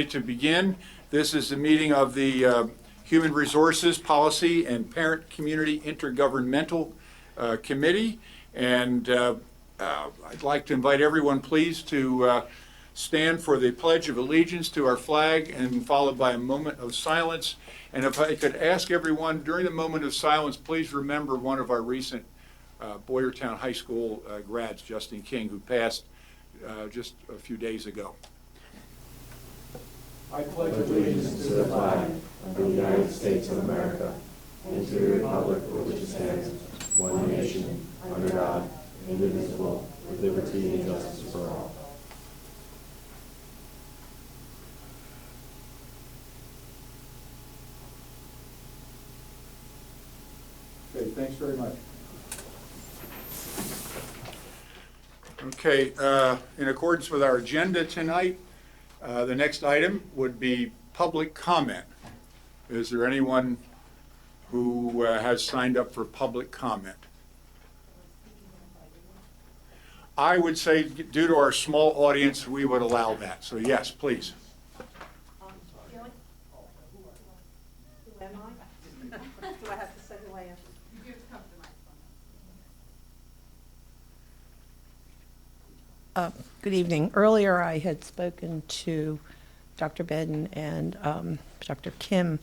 ready to begin. This is the meeting of the Human Resources Policy and Parent Community Intergovernmental Committee. And I'd like to invite everyone, please, to stand for the Pledge of Allegiance to our flag, and followed by a moment of silence. And if I could ask everyone, during the moment of silence, please remember one of our recent Boyertown High School grads, Justin King, who passed just a few days ago. I pledge allegiance to the flag of the United States of America and to the republic for which it stands, one nation, under God, indivisible, with liberty and justice for all. Okay, thanks very much. Okay, in accordance with our agenda tonight, the next item would be public comment. Is there anyone who has signed up for public comment? I would say, due to our small audience, we would allow that. So yes, please. Who am I? Do I have to say who I am? Good evening. Earlier I had spoken to Dr. Bedden and Dr. Kim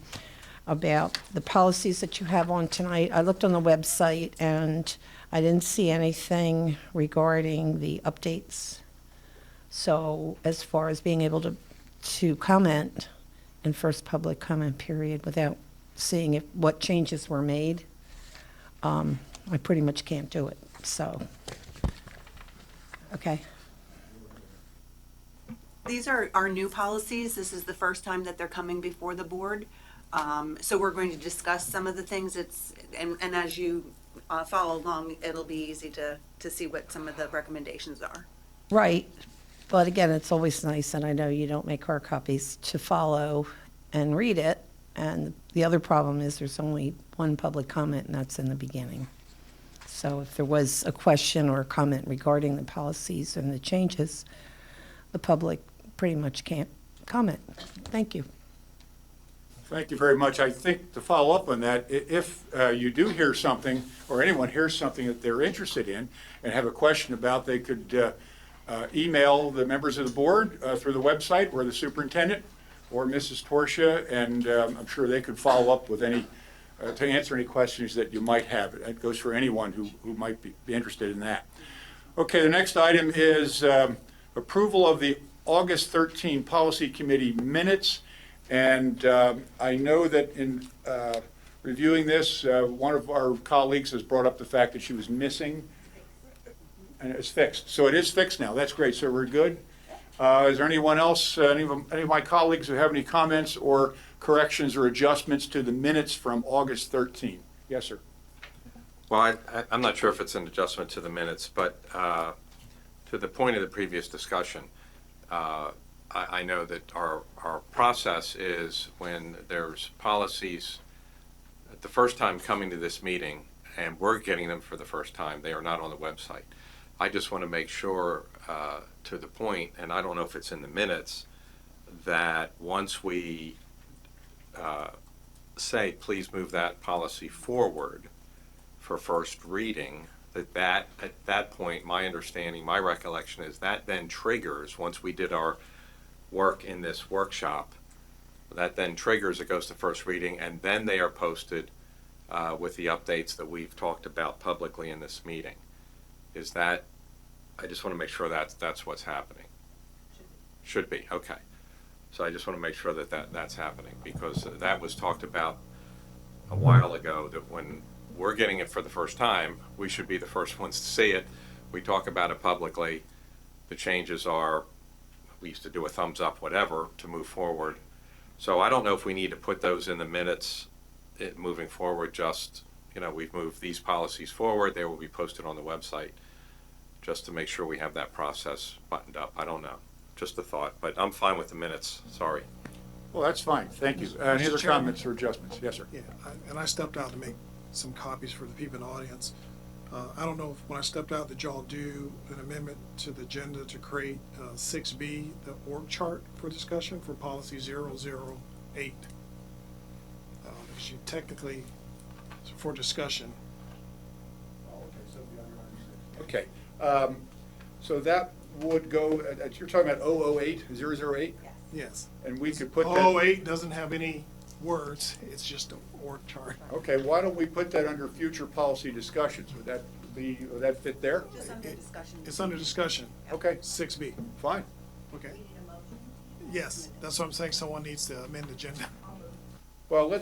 about the policies that you have on tonight. I looked on the website and I didn't see anything regarding the updates. So as far as being able to comment in first public comment period without seeing what changes were made, I pretty much can't do it. So, okay. These are our new policies. This is the first time that they're coming before the board. So we're going to discuss some of the things. And as you follow along, it'll be easy to see what some of the recommendations are. Right. But again, it's always nice, and I know you don't make hard copies, to follow and read it. And the other problem is there's only one public comment, and that's in the beginning. So if there was a question or a comment regarding the policies and the changes, the public pretty much can't comment. Thank you. Thank you very much. I think to follow up on that, if you do hear something, or anyone hears something that they're interested in and have a question about, they could email the members of the board through the website, or the superintendent, or Mrs. Torsia, and I'm sure they could follow up with any, to answer any questions that you might have. It goes for anyone who might be interested in that. Okay, the next item is approval of the August 13 Policy Committee minutes. And I know that in reviewing this, one of our colleagues has brought up the fact that she was missing, and it's fixed. So it is fixed now. That's great. So we're good. Is there anyone else, any of my colleagues who have any comments or corrections or adjustments to the minutes from August 13? Yes, sir. Well, I'm not sure if it's an adjustment to the minutes, but to the point of the previous discussion, I know that our process is when there's policies the first time coming to this meeting and we're getting them for the first time, they are not on the website. I just want to make sure, to the point, and I don't know if it's in the minutes, that once we say, please move that policy forward for first reading, that at that point, my understanding, my recollection is that then triggers, once we did our work in this workshop, that then triggers, it goes to first reading, and then they are posted with the updates that we've talked about publicly in this meeting. Is that, I just want to make sure that's what's happening. Should be, okay. So I just want to make sure that's happening, because that was talked about a while ago, that when we're getting it for the first time, we should be the first ones to see it. We talk about it publicly. The changes are, we used to do a thumbs up, whatever, to move forward. So I don't know if we need to put those in the minutes moving forward. Just, we've moved these policies forward. They will be posted on the website, just to make sure we have that process buttoned up. I don't know. Just a thought. But I'm fine with the minutes. Sorry. Well, that's fine. Thank you. Any other comments or adjustments? Yes, sir. Yeah, and I stepped out to make some copies for the people in the audience. I don't know if when I stepped out, did y'all do an amendment to the agenda to create 6B, the org chart for discussion for policy 008? Because you technically, for discussion. Okay, so that would go, you're talking about 008, 008? Yes. And we could put that. 008 doesn't have any words, it's just an org chart. Okay, why don't we put that under future policy discussions? Would that fit there? Just under discussion. It's under discussion, Okay, 6B. fine. Okay. Yes, that's what I'm saying, someone needs to amend the agenda. Well,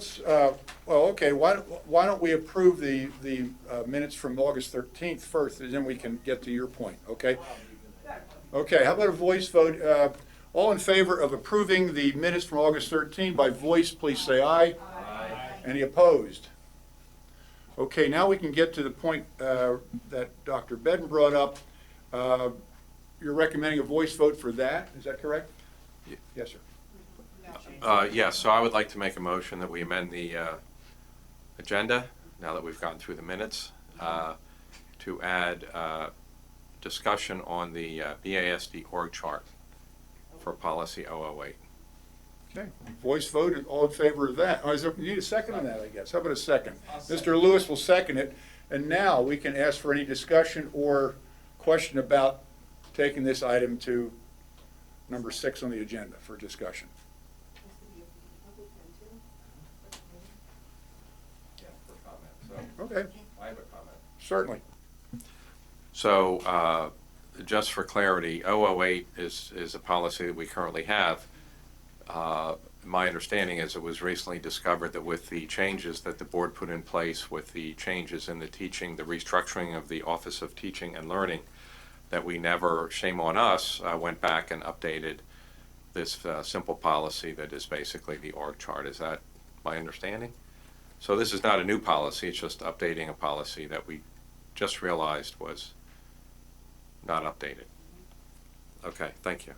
okay, why don't we approve the minutes from August 13th first, and then we can get to your point, okay? Okay, how about a voice vote? All in favor of approving the minutes from August 13th by voice, please say aye. Aye. Any opposed? Okay, now we can get to the point that Dr. Bedden brought up. You're recommending a voice vote for that, is that correct? Yes, sir. Yes, so I would like to make a motion that we amend the agenda, now that we've gotten through the minutes, to add discussion on the BASD org chart for policy 008. Okay, voice vote, all in favor of that. Oh, you need a second on that, I guess. How about a second? Mr. Lewis will second it, and now we can ask for any discussion or question about taking this item to number 6 on the agenda for discussion. Okay, I have a comment. certainly. So, just for clarity, 008 is a policy that we currently have. My understanding is it was recently discovered that with the changes that the board put in place, with the changes in the teaching, the restructuring of the Office of Teaching and Learning, that we never, shame on us, went back and updated this simple policy that is basically the org chart. Is that my understanding? So this is not a new policy, it's just updating a policy that we just realized was not updated. Okay, thank you.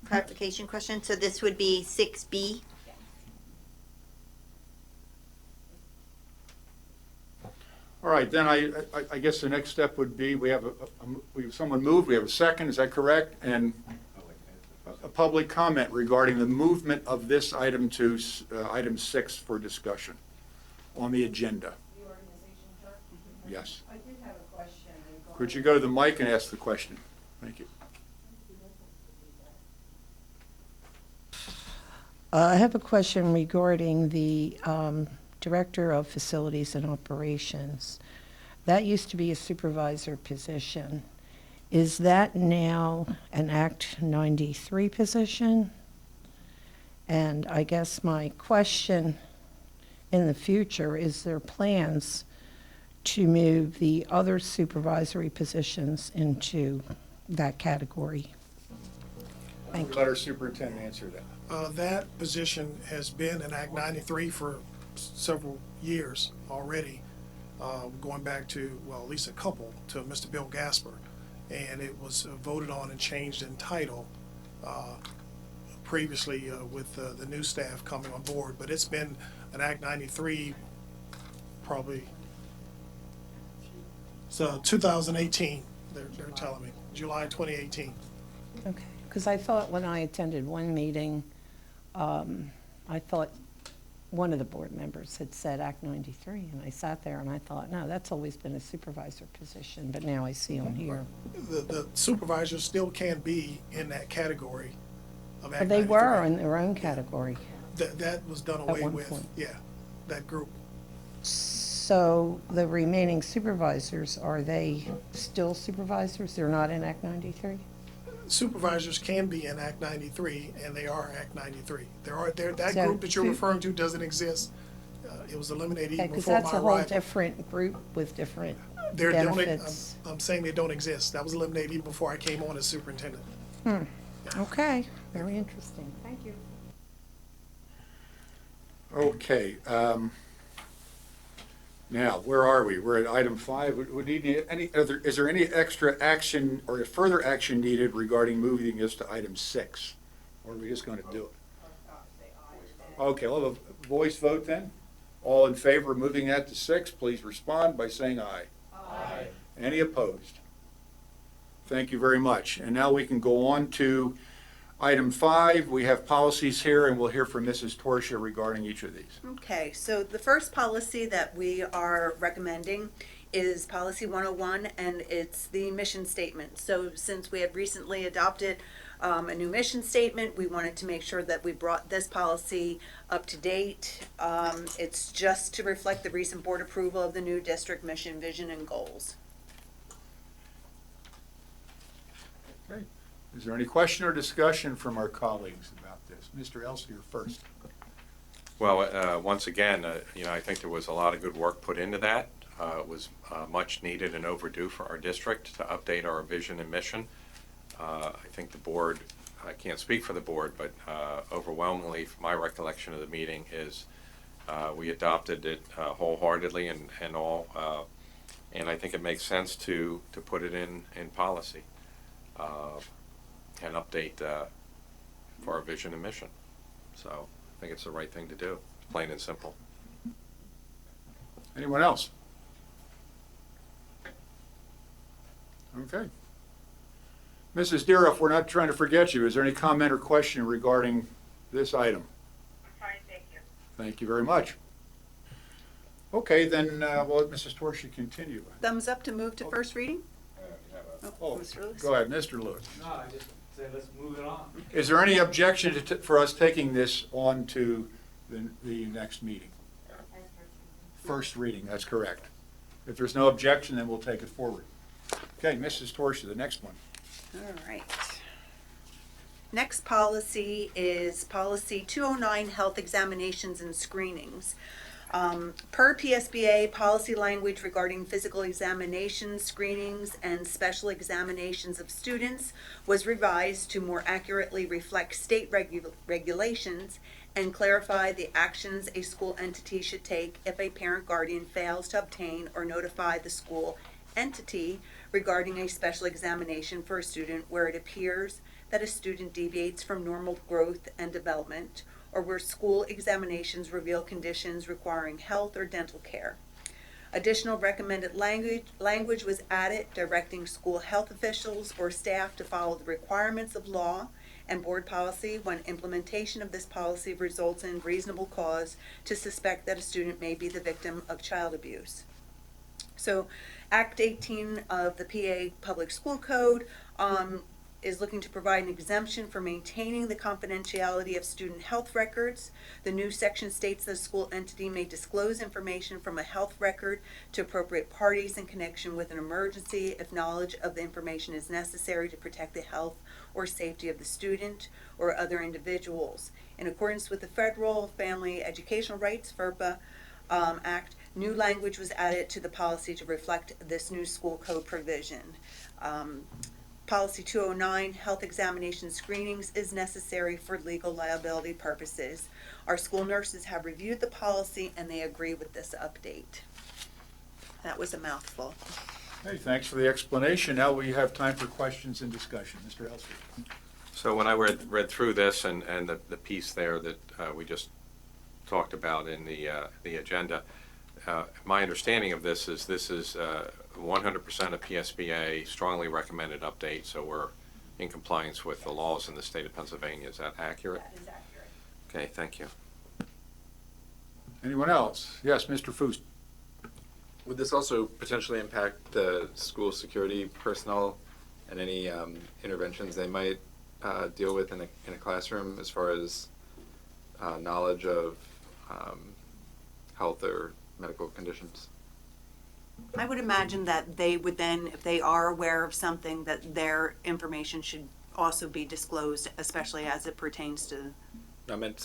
Clarification question, so this would be 6B? All right, then I guess the next step would be, we have someone moved, we have a second, is that correct? And a public comment regarding the movement of this item to item 6 for discussion on the agenda. Reorganization chart? Yes. I did have a question. Could you go to the mic and ask the question? Thank you. I have a question regarding the Director of Facilities and Operations. That used to be a supervisor position. Is that now an Act 93 position? And I guess my question in the future, is there plans to move the other supervisory positions into that category? Thank you. Let our superintendent answer that. That position has been in Act 93 for several years already, going back to, well, at least a couple, to Mr. Bill Gasper. And it was voted on and changed in title previously with the new staff coming on board. But it's been an Act 93 probably, so 2018, they're telling me, July 2018. Okay, because I thought when I attended one meeting, I thought one of the board members had said Act 93, and I sat there and I thought, no, that's always been a supervisor position, but now I see on here. The supervisors still can be in that category of Act But they 93. were in their own category. That was done At away one with, point. yeah, that group. So the remaining supervisors, are they still supervisors? They're not in Act 93? Supervisors can be in Act 93, and they are Act 93. That So group that you're two- referring to doesn't exist. It was eliminated even Because before that's my a whole arrival. different group with different They're the only- benefits. I'm saying they don't exist. That was eliminated even before I came on as superintendent. Okay, very interesting. Thank you. Okay, now, where are we? We're at item 5. Is there any extra action or further action needed regarding moving this to item 6? Or are we just going to do it? Okay, we'll have a voice vote then. All in favor of moving that to 6, please respond by saying aye. Aye. Any opposed? Thank you very much. And now we can go on to item 5. We have policies here, and we'll hear from Mrs. Torsia regarding each of these. Okay, so the first policy that we are recommending is policy 101, and it's the mission statement. So since we have recently adopted a new mission statement, we wanted to make sure that we brought this policy up to date. It's just to reflect the recent board approval of the new district mission, vision, and goals. Okay. Is there any question or discussion from our colleagues about this? Mr. Elsier first. Well, once again, I think there was a lot of good work put into that. It was much needed and overdue for our district to update our vision and mission. I think the board, I can't speak for the board, but overwhelmingly, from my recollection of the meeting, is we adopted it wholeheartedly and all, and I think it makes sense to put it in policy and update for our vision and mission. So I think it's the right thing to do, plain and simple. Anyone else? Okay. Mrs. Deeroff, we're not trying to forget you. Is there any comment or question regarding this item? I'm fine, thank you. Thank you very much. Okay, then, we'll let Mrs. Torsia continue. Thumbs up to move to first reading? Oh, Mr. Lewis? go ahead, Mr. Lewis. No, I just say let's move it on. Is there any objection for us taking this on to the next meeting? First reading, that's correct. If there's no objection, then we'll take it forward. Okay, Mrs. Torsia, the next one. All right. Next policy is policy 209, health examinations and screenings. Per PSBA, policy language regarding physical examinations, screenings, and special examinations of students was revised to more accurately reflect state regulations and clarify the actions a school entity should take if a parent guardian fails to obtain or notify the school entity regarding a special examination for a student where it appears that a student deviates from normal growth and development, or where school examinations reveal conditions requiring health or dental care. Additional recommended language was added directing school health officials or staff to follow the requirements of law and board policy when implementation of this policy results in reasonable cause to suspect that a student may be the victim of child abuse. So Act 18 of the PA Public School Code is looking to provide an exemption for maintaining the confidentiality of student health records. The new section states that a school entity may disclose information from a health record to appropriate parties in connection with an emergency if knowledge of the information is necessary to protect the health or safety of the student or other individuals. In accordance with the Federal Family Educational Rights, FERPA, Act, new language was added to the policy to reflect this new school code provision. Policy 209, health examination screenings, is necessary for legal liability purposes. Our school nurses have reviewed the policy and they agree with this update. That was a mouthful. Hey, thanks for the explanation. Now we have time for questions and discussion. Mr. Elsier. So when I read through this and the piece there that we just talked about in the agenda, my understanding of this is 100% a PSBA strongly recommended update, so we're in compliance with the laws in the state of Pennsylvania. Is that accurate? That is accurate. Okay, thank you. Anyone else? Yes, Mr. Foust. Would this also potentially impact the school security personnel and any interventions they might deal with in a classroom as far as knowledge of health or medical conditions? I would imagine that they would then, if they are aware of something, that their information should also be disclosed, especially as it pertains to. I meant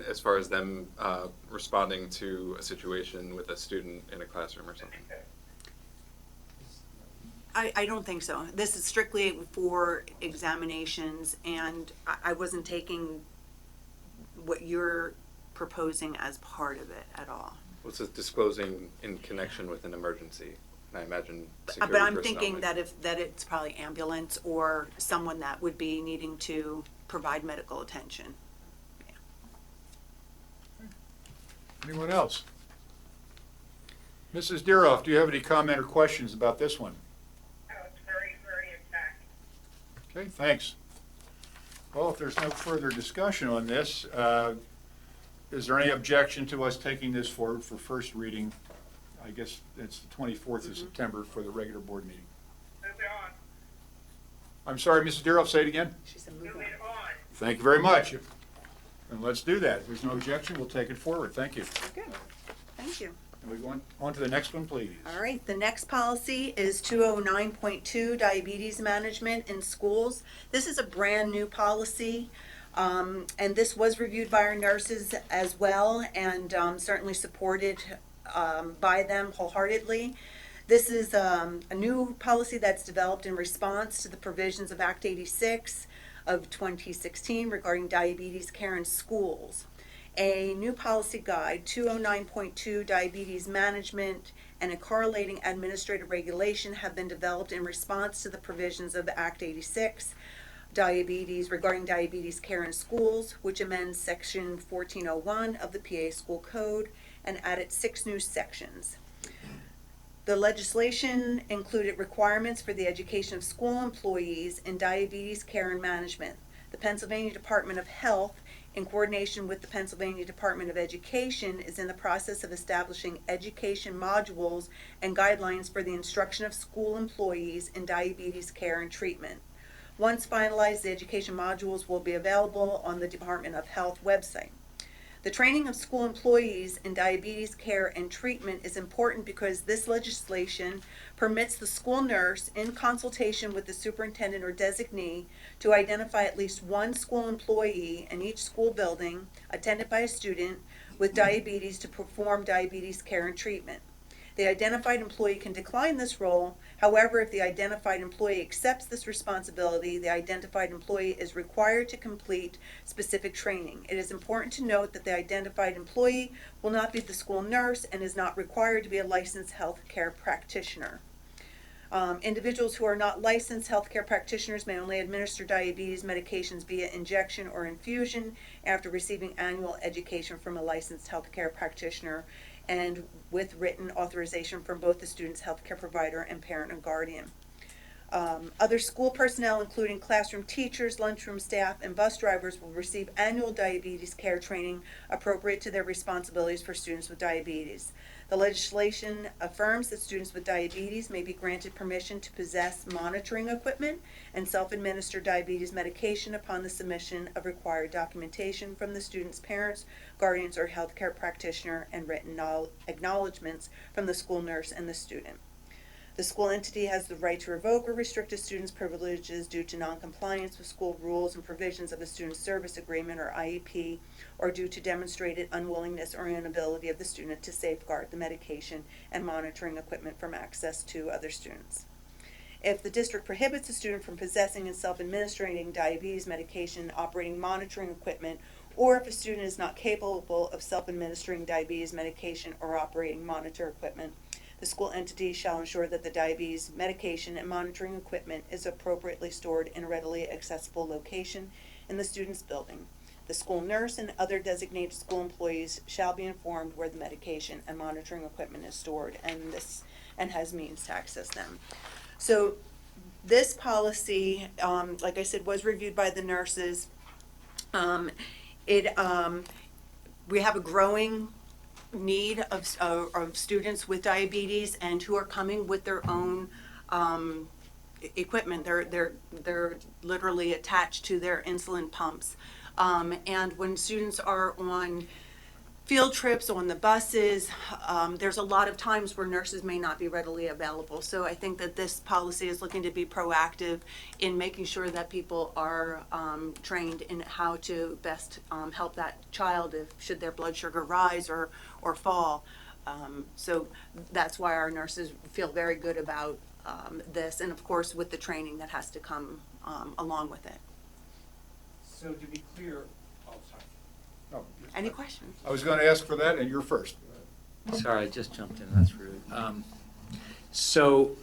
as far as them responding to a situation with a student in a classroom or something. I don't think so. This is strictly for examinations, and I wasn't taking what you're proposing as part of it at all. What's it disclosing in connection with an emergency? And I imagine security But I'm personnel thinking might- that it's probably ambulance or someone that would be needing to provide medical attention. Anyone else? Mrs. Deroff, do you have any comment or questions about this one? No, it's very, very intact. Okay, thanks. Well, if there's no further discussion on this, is there any objection to us taking this forward for first reading? I guess it's the 24th of September for the regular board meeting. Move it on. I'm sorry, Mrs. Deroff, say it again? She said Move move it on. on. Thank you very much. And let's do that. If there's no objection, we'll take it forward. Thank you. Good, thank you. And we go on to the next one, please. All right, the next policy is 209.2, diabetes management in schools. This is a brand-new policy, and this was reviewed by our nurses as well, and certainly supported by them wholeheartedly. This is a new policy that's developed in response to the provisions of Act 86 of 2016 regarding diabetes care in schools. A new policy guide, 209.2 diabetes management, and a correlating administrative regulation have been developed in response to the provisions of Act 86 regarding diabetes care in schools, which amends Section 1401 of the PA School Code and added 6 new sections. The legislation included requirements for the education of school employees in diabetes care and management. The Pennsylvania Department of Health, in coordination with the Pennsylvania Department of Education, is in the process of establishing education modules and guidelines for the instruction of school employees in diabetes care and treatment. Once finalized, the education modules will be available on the Department of Health website. The training of school employees in diabetes care and treatment is important because this legislation permits the school nurse, in consultation with the superintendent or designee, to identify at least one school employee in each school building attended by a student with diabetes to perform diabetes care and treatment. The identified employee can decline this role. However, if the identified employee accepts this responsibility, the identified employee is required to complete specific training. It is important to note that the identified employee will not be the school nurse and is not required to be a licensed healthcare practitioner. Individuals who are not licensed healthcare practitioners may only administer diabetes medications via injection or infusion after receiving annual education from a licensed healthcare practitioner and with written authorization from both the student's healthcare provider and parent or guardian. Other school personnel, including classroom teachers, lunchroom staff, and bus drivers, will receive annual diabetes care training appropriate to their responsibilities for students with diabetes. The legislation affirms that students with diabetes may be granted permission to possess monitoring equipment and self-administer diabetes medication upon the submission of required documentation from the student's parents, guardians, or healthcare practitioner, and written acknowledgments from the school nurse and the student. The school entity has the right to revoke or restrict a student's privileges due to noncompliance with school rules and provisions of a student service agreement or IEP, or due to demonstrated unwillingness or inability of the student to safeguard the medication and monitoring equipment from access to other students. If the district prohibits a student from possessing and self-administering diabetes medication, operating monitoring equipment, or if a student is not capable of self-administering diabetes medication or operating monitor equipment, the school entity shall ensure that the diabetes medication and monitoring equipment is appropriately stored in a readily accessible location in the student's building. The school nurse and other designated school employees shall be informed where the medication and monitoring equipment is stored and has means to access them. So this policy, like I said, was reviewed by the nurses. We have a growing need of students with diabetes and who are coming with their own equipment. They're literally attached to their insulin pumps. And when students are on field trips, on the buses, there's a lot of times where nurses may not be readily available. So I think that this policy is looking to be proactive in making sure that people are trained in how to best help that child should their blood sugar rise or fall. So that's why our nurses feel very good about this, and of course with the training that has to come along with it. So to be clear, oh, sorry. Oh, Any questions? I was going to ask for that, and you're first. Sorry, I just jumped in, that's rude. So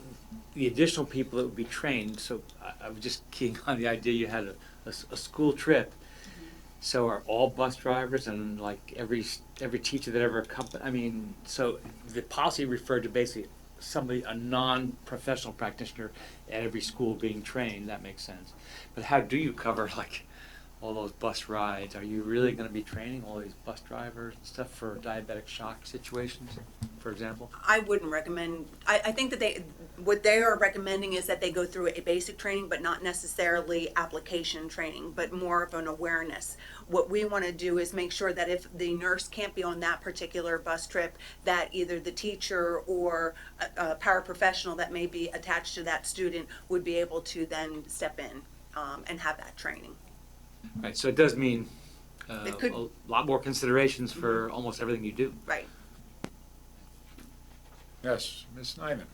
the additional people that would be trained, so I was just keying on the idea you had a school trip. So are all bus drivers and like every teacher that ever accompanied, I mean, so the policy referred to basically somebody, a non-professional practitioner at every school being trained, that makes sense. But how do you cover like all those bus rides? Are you really gonna be training all these bus drivers and stuff for diabetic shock situations, for example? I wouldn't recommend, I think that what they are recommending is that they go through a basic training, but not necessarily application training, but more of an awareness. What we want to do is make sure that if the nurse can't be on that particular bus trip, that either the teacher or a paraprofessional that may be attached to that student would be able to then step in and have that training. Right, so it does mean It could- a lot more considerations for almost everything you do. Right. Yes, Ms. Nyman.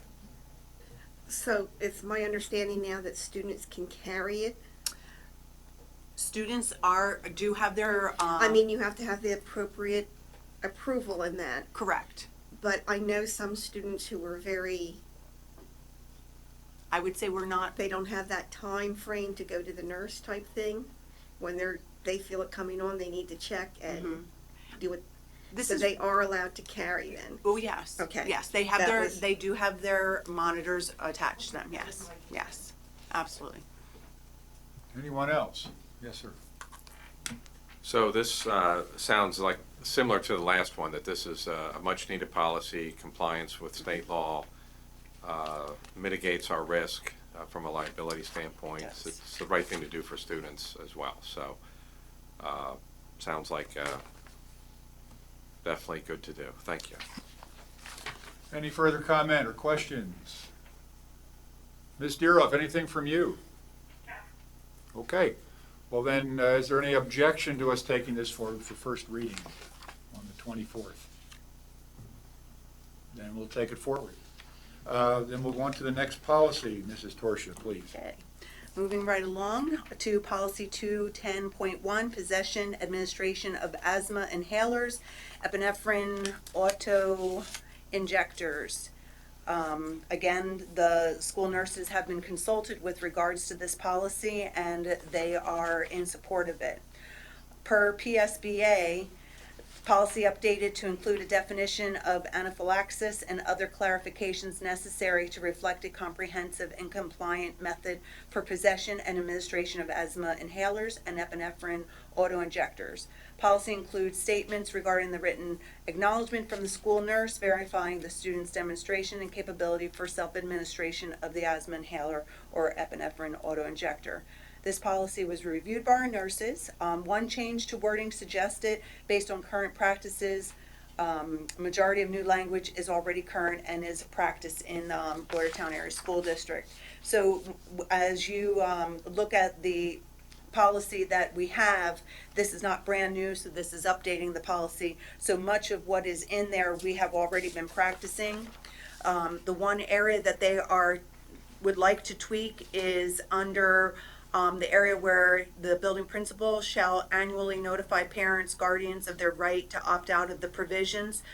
So it's my understanding now that students can carry it? Students do have their. I mean, you have to have the appropriate approval in that, Correct. but I know some students who are very, I would say we're not. they don't have that time frame to go to the nurse type thing. When they feel it coming on, they need to check and do it. This So is. they are allowed to carry then. Oh, yes. Okay. Yes, they have That was- they do have their monitors attached to them, yes, yes, absolutely. Anyone else? Yes, sir. So this sounds like similar to the last one, that this is a much-needed policy, compliance with state law, mitigates our risk from a liability standpoint. Yes. It's the right thing to do for students as well. So sounds like definitely good to do. Thank you. Any further comment or questions? Ms. Deeroff, anything from you? Okay. Well then, is there any objection to us taking this forward for first reading on the 24th? Then we'll take it forward. Then we'll go on to the next policy. Mrs. Torsia, please. Okay. Moving right along to policy 210.1, possession, administration of asthma inhalers, epinephrine, auto-injectors. Again, the school nurses have been consulted with regards to this policy and they are in support of it. Per PSBA, policy updated to include a definition of anaphylaxis and other clarifications necessary to reflect a comprehensive and compliant method for possession and administration of asthma inhalers and epinephrine auto-injectors. Policy includes statements regarding the written acknowledgement from the school nurse verifying the student's demonstration and capability for self-administration of the asthma inhaler or epinephrine auto-injector. This policy was reviewed by our nurses. One change to wording suggested based on current practices. Majority of new language is already current and is practiced in Boyertown Area School District. So as you look at the policy that we have, this is not brand new, so this is updating the policy. So much of what is in there we have already been practicing. The one area that they would like to tweak is under the area where the building principal shall annually notify parents, guardians of their right to opt out of the provisions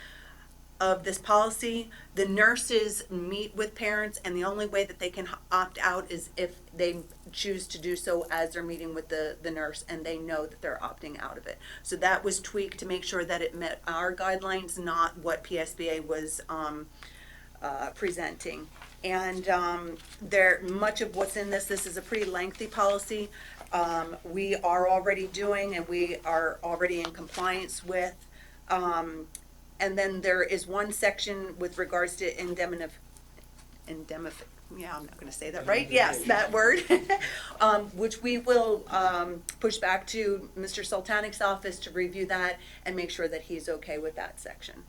of this policy. The nurses meet with parents and the only way that they can opt out is if they choose to do so as they're meeting with the nurse and they know that they're opting out of it. So that was tweaked to make sure that it met our guidelines, not what PSBA was presenting. And much of what's in this is a pretty lengthy policy. We are already doing and we are already in compliance with. And then there is one section with regards to yeah, I'm not gonna say that right, yes, that word, which we will push back to Mr. Sultanic's office to review that and make sure that he's okay with that section.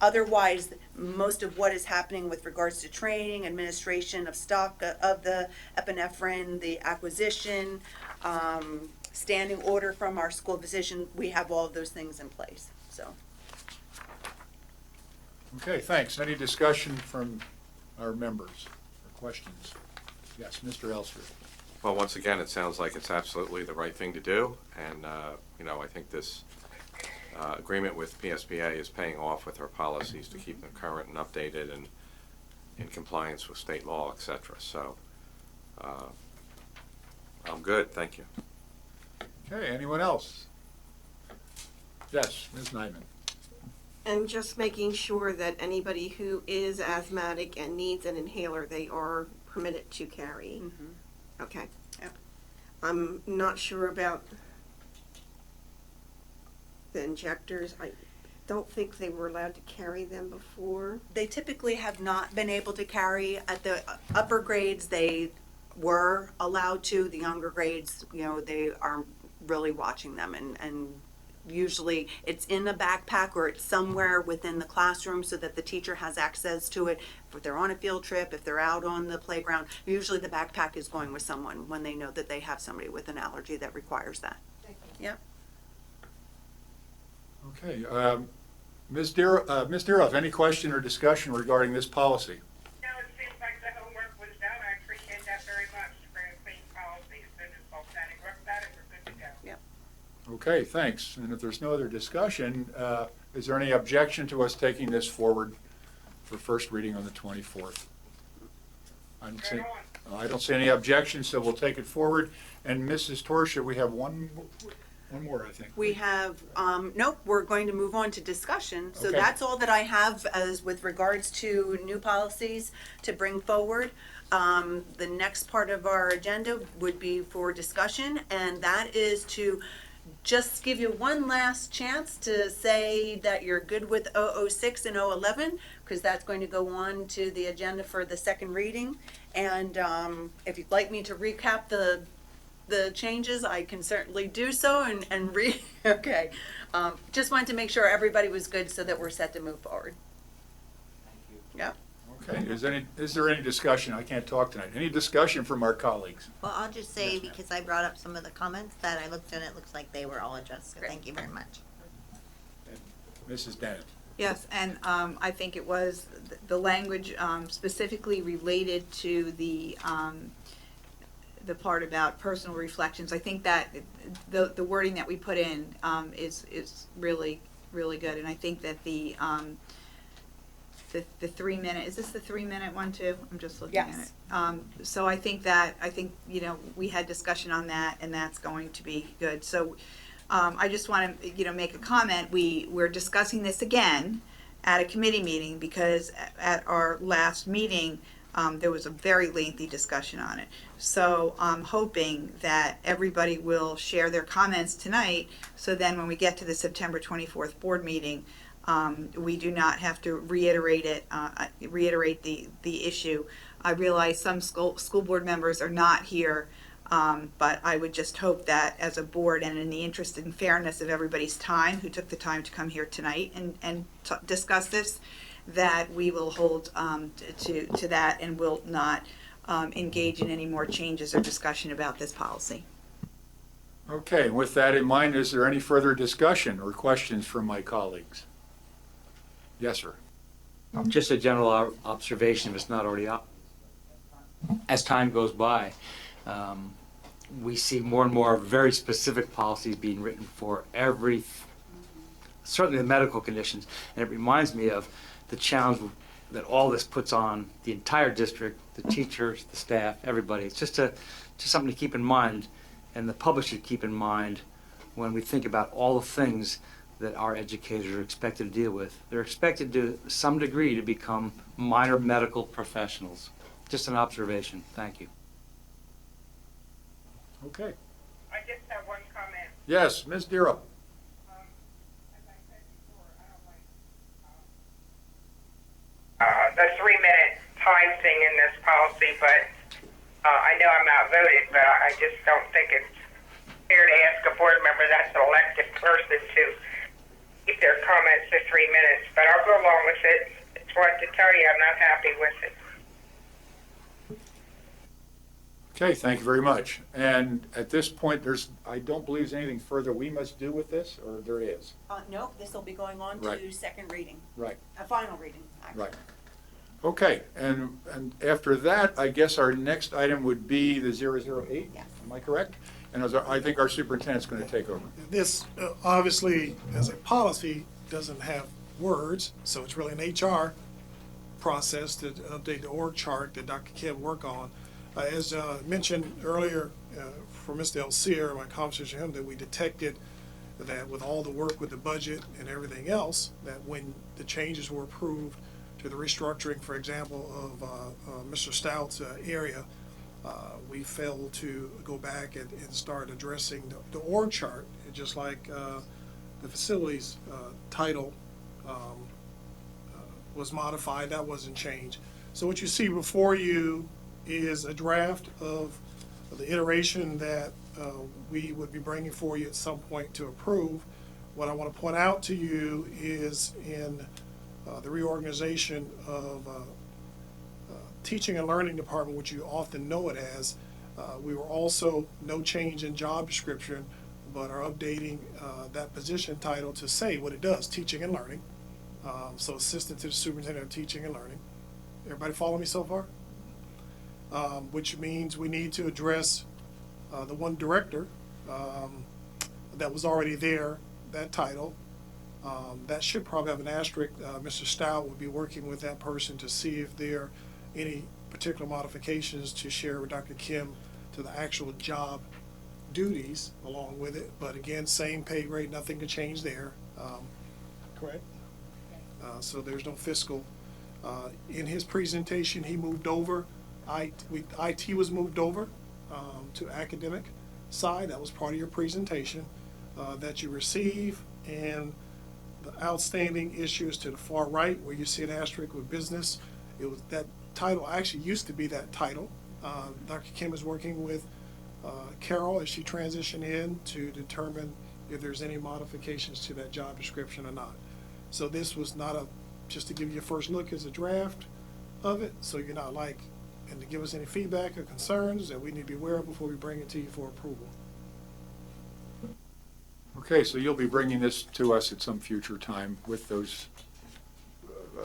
Otherwise, most of what is happening with regards to training, administration of stock of the epinephrine, the acquisition, standing order from our school physician, we have all of those things in place, so. Okay, thanks. Any discussion from our members or questions? Yes, Mr. Elster. Well, once again, it sounds like it's absolutely the right thing to do, and I think this agreement with PSBA is paying off with our policies to keep them current and updated and in compliance with state law, etc. So I'm good, thank you. Okay, anyone else? Yes, Ms. Nyman. And just making sure that anybody who is asthmatic and needs an inhaler, they are permitted to carry. Okay. Yep. I'm not sure about the injectors. I don't think they were allowed to carry them before. They typically have not been able to carry. At the upper grades, they were allowed to. The younger grades, you know, they are really watching them, and usually it's in a backpack or it's somewhere within the classroom so that the teacher has access to it. If they're on a field trip, if they're out on the playground, usually the backpack is going with someone when they know that they have somebody with an allergy that requires that. Yep. Okay, Ms. Diroff, any question or discussion regarding this policy? No, it seems like the homework was done. I appreciate that very much. Bring a clean policy as soon as both that and work that, and we're good to go. Yep. Okay, thanks. And if there's no other discussion, is there any objection to us taking this forward for first reading on the 24th? I don't see any objection, so we'll take it forward. And Mrs. Torsia, we have one more, I think. We have, nope, we're going to move on to discussion. So Okay. that's all that I have as with regards to new policies to bring forward. The next part of our agenda would be for discussion, and that is to just give you one last chance to say that you're good with 006 and 011, because that's going to go on to the agenda for the second reading. And if you'd like me to recap the changes, I can certainly do so and okay. Just wanted to make sure everybody was good so that we're set to move forward. Yep. Okay, is there any discussion? I can't talk tonight. Any discussion from our colleagues? Well, I'll just say, Yes, ma'am. because I brought up some of the comments that I looked at, it looks like they were all addressed, so Great. thank you very much. Mrs. Dennett? Yes, and I think it was the language specifically related to the part about personal reflections. I think that the wording that we put in is really, really good, and I think that the 3 minute, is this the 3 minute one too? I'm just looking at Yes. it. So I think you know, we had discussion on that, and that's going to be good. So I just want to, you know, make a comment. We're discussing this again at a committee meeting because at our last meeting, there was a very lengthy discussion on it. So I'm hoping that everybody will share their comments tonight, so then when we get to the September 24th board meeting, we do not have to reiterate the issue. I realize some school board members are not here, but I would just hope that as a board and in the interest and fairness of everybody's time who took the time to come here tonight and discuss this, that we will hold to that and will not engage in any more changes or discussion about this policy. Okay, and with that in mind, is there any further discussion or questions from my colleagues? Yes, sir. Just a general observation, if it's not already up. As time goes by, we see more and more very specific policies being written for certainly the medical conditions. And it reminds me of the challenge that all this puts on the entire district, the teachers, the staff, everybody. It's just something to keep in mind, and the public should keep in mind when we think about all the things that our educators are expected to deal with. They're expected to some degree to become minor medical professionals. Just an observation. Thank you. Okay. I just have one comment. Yes, Ms. Diro. As I said before, I don't like the 3 minute time thing in this policy, but I know I'm outvoted, but I just don't think it's fair to ask a board member that's an elected person to keep their comments to 3 minutes. But I'll go along with it. Just wanted to tell you I'm not happy with it. Okay, thank you very much. And at this point, I don't believe there's anything further we must do with this, or there is? No, this will be going on to Right. second reading, Right, a final reading, actually. right. Okay, and after that, I guess our next item would be the 008? Yes. Am I correct? And I think our superintendent's going to take over. This, obviously, as a policy, doesn't have words, so it's really an HR process to update the org chart that Dr. Kidd worked on. As mentioned earlier for Mr. Elsear, my conversation with him, that we detected that with all the work with the budget and everything else, that when the changes were approved to the restructuring, for example, of Mr. Stout's area, we failed to go back and start addressing the org chart, and just like the facilities title was modified, that wasn't changed. So what you see before you is a draft of the iteration that we would be bringing for you at some point to approve. What I want to point out to you is in the reorganization of teaching and learning department, which you often know it as, we were also no change in job description, but are updating that position title to say what it does, teaching and learning. So assistant to the superintendent of teaching and learning. Everybody follow me so far? Which means we need to address the one director that was already there, that title. That should probably have an asterisk. Mr. Stout will be working with that person to see if there are any particular modifications to share with Dr. Kim to the actual job duties along with it. But again, same pay grade, nothing can change there. Correct? So there's no fiscal. In his presentation, he moved over. IT was moved over to academic side. That was part of your presentation that you receive. And the outstanding issues to the far right, where you see an asterisk with business, it was that title actually used to be that title. Dr. Kim is working with Carol as she transitioned in to determine if there's any modifications to that job description or not. So this was not just to give you a first look as a draft of it, so you're not like, and to give us any feedback or concerns that we need to be aware of before we bring it to you for approval. Okay, so you'll be bringing this to us at some future time with those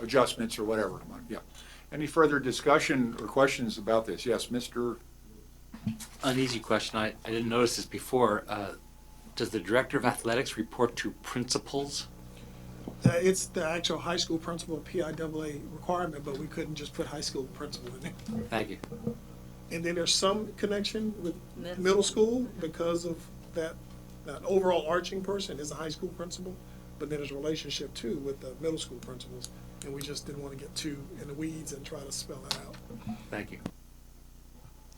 adjustments or whatever. Yeah. Any further discussion or questions about this? Yes, Mr. An easy question. I didn't notice this before. Does the director of athletics report to principals? It's the actual high school principal PIAA requirement, but we couldn't just put high school principal in there. Thank you. And then there's some connection with middle school because of that overall arching person is a high school principal, but then there's a relationship too with the middle school principals, and we just didn't want to get too in the weeds and try to spell that out. Thank you.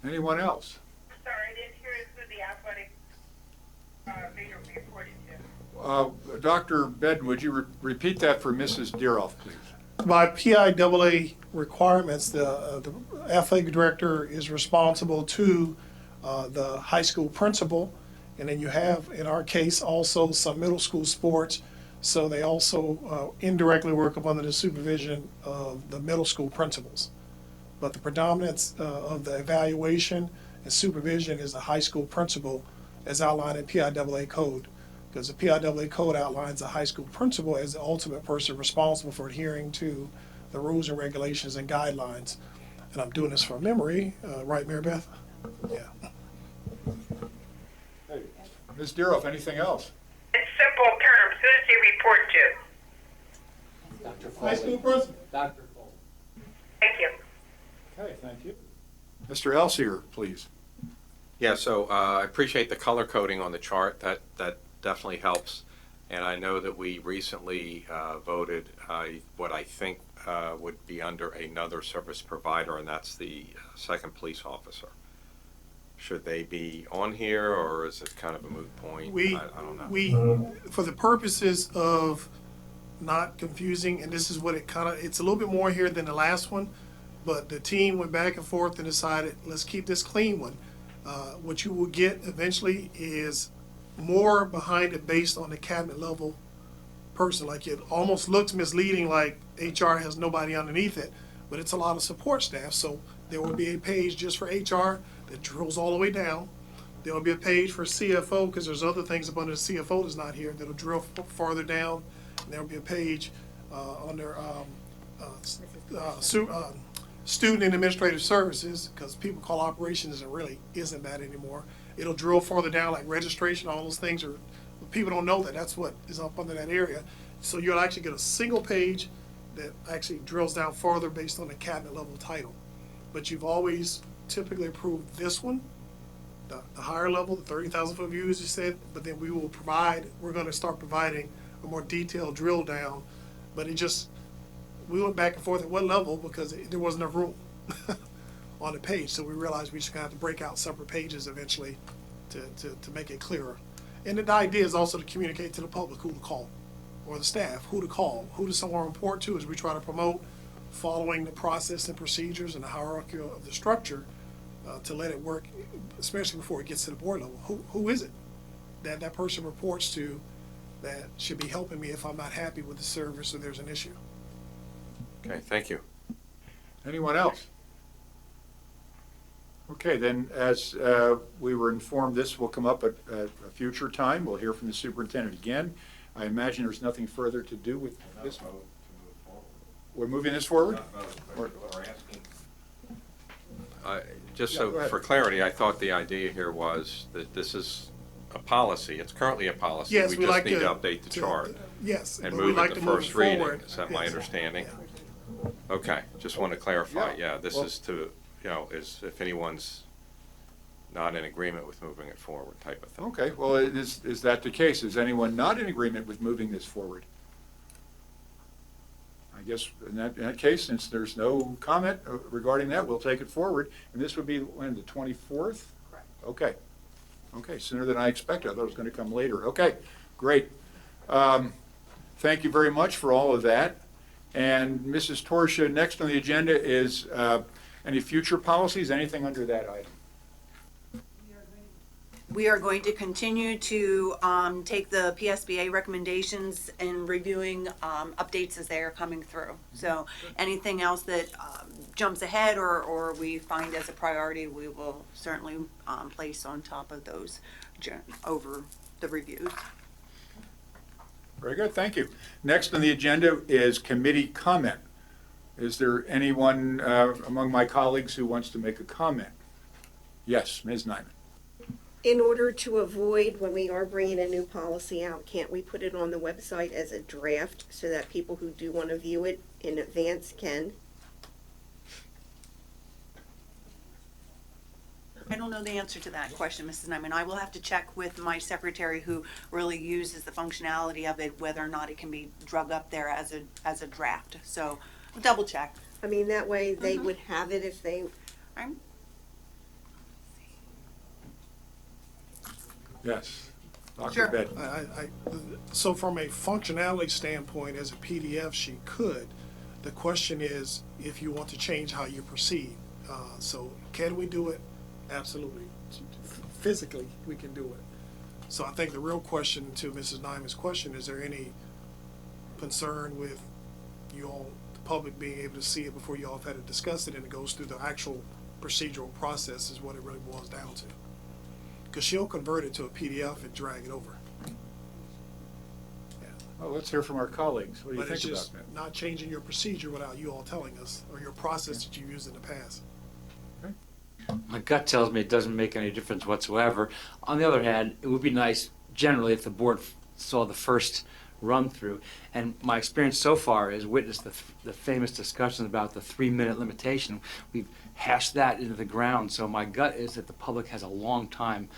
Anyone else? Sorry, I didn't hear who the athletic leader reported to. Dr. Bedden, would you repeat that for Mrs. Deeroff, please? By PIAA requirements, the athletic director is responsible to the high school principal, and then you have, in our case, also some middle school sports, so they also indirectly work up under the supervision of the middle school principals. But the predominance of the evaluation and supervision is the high school principal as outlined in PIAA code. Because the PIAA code outlines the high school principal as the ultimate person responsible for adhering to the rules and regulations and guidelines. And I'm doing this from memory, right, Mary Beth? Yeah. Hey, Ms. Deeroff, anything else? In simple terms, who does he report to? Dr. High school principal. Dr. Foley. Thank you. Okay, thank you. Mr. Elsear, please. Yeah, so I appreciate the color coding on the chart. That definitely helps. And I know that we recently voted what I think would be under another service provider, and that's the second police officer. Should they be on here, or is it kind of a moot point? I don't know. We, for the purposes of not confusing, and this is what it's a little bit more here than the last one, but the team went back and forth and decided, let's keep this clean one. What you will get eventually is more behind it based on the cabinet level person. Like, it almost looks misleading, like HR has nobody underneath it, but it's a lot of support staff. So there will be a page just for HR that drills all the way down. There will be a page for CFO, because there's other things up under the CFO that's not here, that'll drill farther down. And there will be a page under student and administrative services, because people call operations and really isn't that anymore. It'll drill farther down, like registration, all those things are, people don't know that that's what is up under that area. So you'll actually get a single page that actually drills down farther based on the cabinet level title. But you've always typically approved this one the higher level, the 30,000-foot view, as you said, but then we're gonna start providing a more detailed drill down. But we went back and forth at what level because there wasn't enough room on the page. So we realized we just gonna have to break out separate pages eventually to make it clearer. And the idea is also to communicate to the public who to call, or the staff, who to call, who does someone report to, as we try to promote following the process and procedures and the hierarchy of the structure, to let it work, especially before it gets to the board level. Who is it that person reports to that should be helping me if I'm not happy with the service or there's an issue? Okay, thank you. Anyone else? Okay, then, as we were informed, this will come up at a future time. We'll hear from the superintendent again. I imagine there's nothing further to do with this. We're moving this forward? Or- Just Yeah, go so, ahead. for clarity, I thought the idea here was that this is a policy. It's currently a policy. Yes, We we just like need to to update the chart Yes, and but we'd move like it to to move first it reading. forward. Is that my Yes. understanding? Yeah. Okay, just want to clarify. Yeah. Yeah, this Well- is to, is if anyone's not in agreement with moving it forward type of thing. Okay, well, is that the case? Is anyone not in agreement with moving this forward? I guess in that case, since there's no comment regarding that, we'll take it forward. And this would be when, the 24th? Correct. Okay. Okay, sooner than I expected. I thought it was going to come later. Okay, great. Thank you very much for all of that. And Mrs. Torsha, next on the agenda is any future policies, anything under that item? We are going to continue to take the PSBA recommendations and reviewing updates as they are coming through. So anything else that jumps ahead or we find as a priority, we will certainly place on top of those over the reviews. Very good, thank you. Next on the agenda is committee comment. Is there anyone among my colleagues who wants to make a comment? Yes, Ms. Nyman. In order to avoid when we are bringing a new policy out, can't we put it on the website as a draft so that people who do want to view it in advance can? I don't know the answer to that question, Mrs. Nyman. I will have to check with my secretary who really uses the functionality of it, whether or not it can be drug up there as a draft. So I'll double check. I mean, that way they would have it if they, I'm Yes. Dr. Sure. Bed. So from a functionality standpoint, as a PDF, she could. The question is if you want to change how you proceed. So can we do it? Absolutely. Physically, we can do it. So I think the real question to Mrs. Nyman's question, is there any concern with you all, the public, being able to see it before you all have had to discuss it and it goes through the actual procedural process is what it really boils down to. Because she'll convert it to a PDF and drag it over. Yeah. Well, let's hear from our colleagues. What do you But it's think about just that? not changing your procedure without you all telling us, or your process that you've used in the past. My gut tells me it doesn't make any difference whatsoever. On the other hand, it would be nice generally if the board saw the first run through. And my experience so far is witnessed the famous discussions about the 3-minute limitation. We've hashed that into the ground. So my gut is that the public has a long time,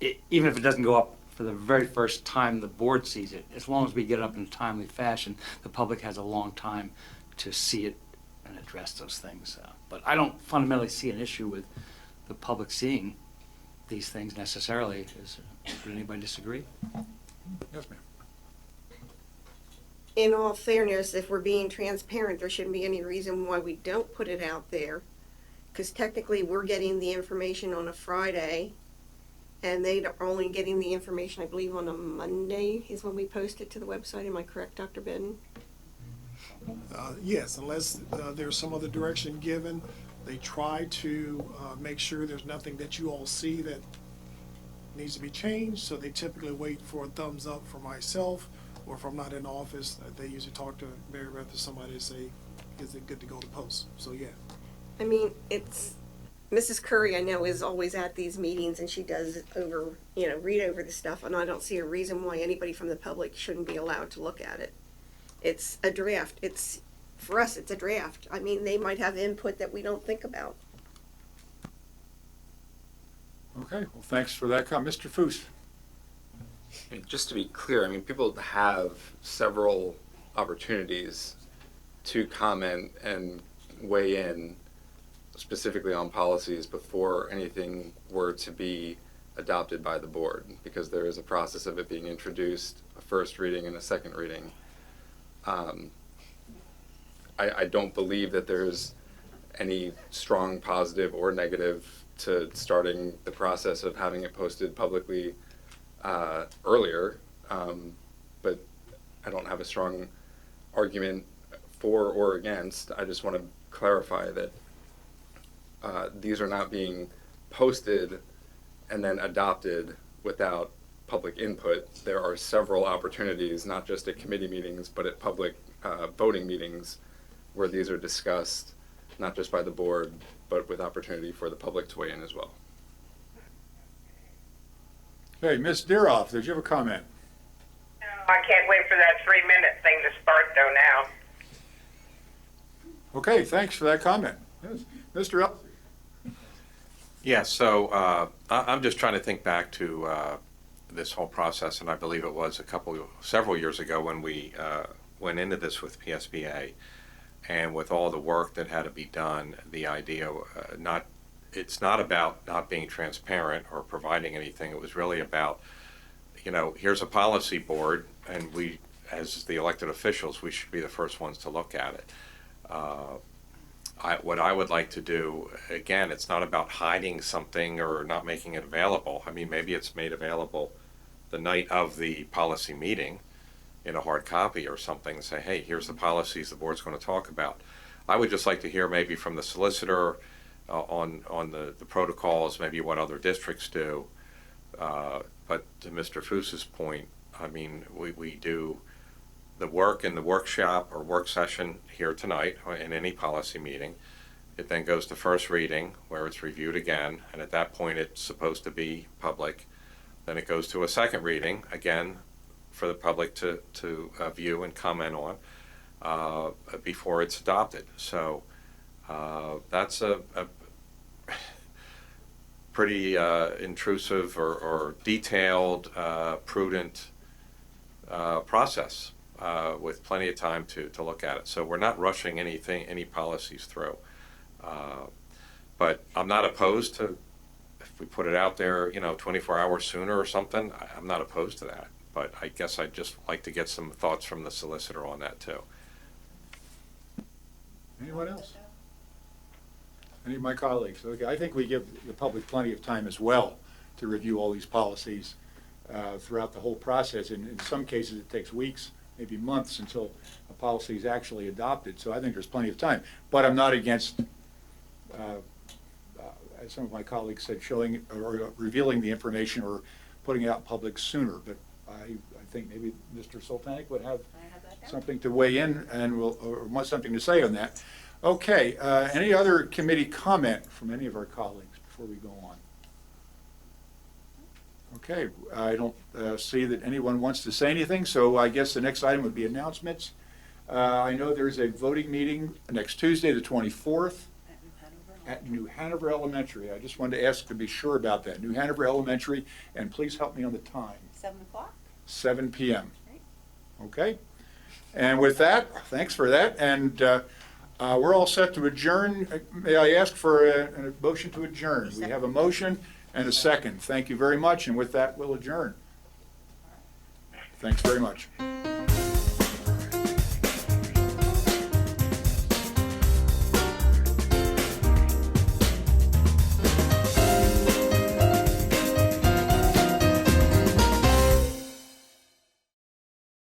even if it doesn't go up for the very first time the board sees it, as long as we get it up in a timely fashion, the public has a long time to see it and address those things. But I don't fundamentally see an issue with the public seeing these things necessarily. Would anybody disagree? Yes, ma'am. in all fairness, if we're being transparent, there shouldn't be any reason why we don't put it out there. Because technically, we're getting the information on a Friday, and they're only getting the information, I believe, on a Monday is when we post it to the website. Am I correct, Dr. Benton? Yes, unless there's some other direction given, they try to make sure there's nothing that you all see that needs to be changed, so they typically wait for a thumbs up from myself, or if I'm not in the office, they usually talk to Mary Beth or somebody to say, is it good to go to post? So, yeah. I mean, it's, Mrs. Curry, I know, is always at these meetings, and she does read over the stuff, and I don't see a reason why anybody from the public shouldn't be allowed to look at it. It's a draft. For us, it's a draft. I mean, they might have input that we don't think about. Okay, well, thanks for that comment. Mr. Foose? Just to be clear, I mean, people have several opportunities to comment and weigh in specifically on policies before anything were to be adopted by the board, because there is a process of it being introduced, a first reading and a second reading. I don't believe that there's any strong positive or negative to starting the process of having it posted publicly earlier, but I don't have a strong argument for or against. I just want to clarify that these are not being posted and then adopted without public input. There are several opportunities, not just at committee meetings, but at public voting meetings, where these are discussed, not just by the board, but with opportunity for the public to weigh in as well. Hey, Ms. Deeroff, did you have a comment? I can't wait for that 3-minute thing to start though now. Okay, thanks for that comment. Yes. Mr. Elsie? Yeah, so I'm just trying to think back to this whole process, and I believe it was several years ago when we went into this with PSBA, and with all the work that had to be done, the idea it's not about not being transparent or providing anything. It was really about, here's a policy board, and we, as the elected officials, we should be the first ones to look at it. What I would like to do, again, it's not about hiding something or not making it available. I mean, maybe it's made available the night of the policy meeting in a hard copy or something, say, hey, here's the policies the board's going to talk about. I would just like to hear maybe from the solicitor on the protocols, maybe what other districts do. But to Mr. Foose's point, I mean, we do the work in the workshop or work session here tonight or in any policy meeting. It then goes to first reading, where it's reviewed again, and at that point it's supposed to be public. Then it goes to a second reading, again, for the public to view and comment on before it's adopted. So that's a pretty intrusive or detailed, prudent process with plenty of time to look at it. So we're not rushing any policies through. But I'm not opposed to, if we put it out there, 24 hours sooner or something, I'm not opposed to that. But I guess I'd just like to get some thoughts from the solicitor on that too. Anyone else? Any of my colleagues? Okay, I think we give the public plenty of time as well to review all these policies throughout the whole process. And in some cases, it takes weeks, maybe months until a policy is actually adopted. So I think there's plenty of time. But I'm not against, as some of my colleagues said, showing or revealing the information or putting it out in public sooner. But I think maybe Mr. Sultanic would have something to weigh in and or want something to say on that. Okay, any other committee comment from any of our colleagues before we go on? Okay, I don't see that anyone wants to say anything, so I guess the next item would be announcements. I know there's a voting meeting next Tuesday, the 24th, at New Hanover Elementary. I just wanted to ask to be sure about that. New Hanover Elementary, and please help me on the time. 7 o'clock? 7 p.m. Okay? And with that, thanks for that, and we're all set to adjourn. May I ask for a motion to adjourn? We have a motion and a second. Thank you very much, and with that, we'll adjourn. Thanks very much.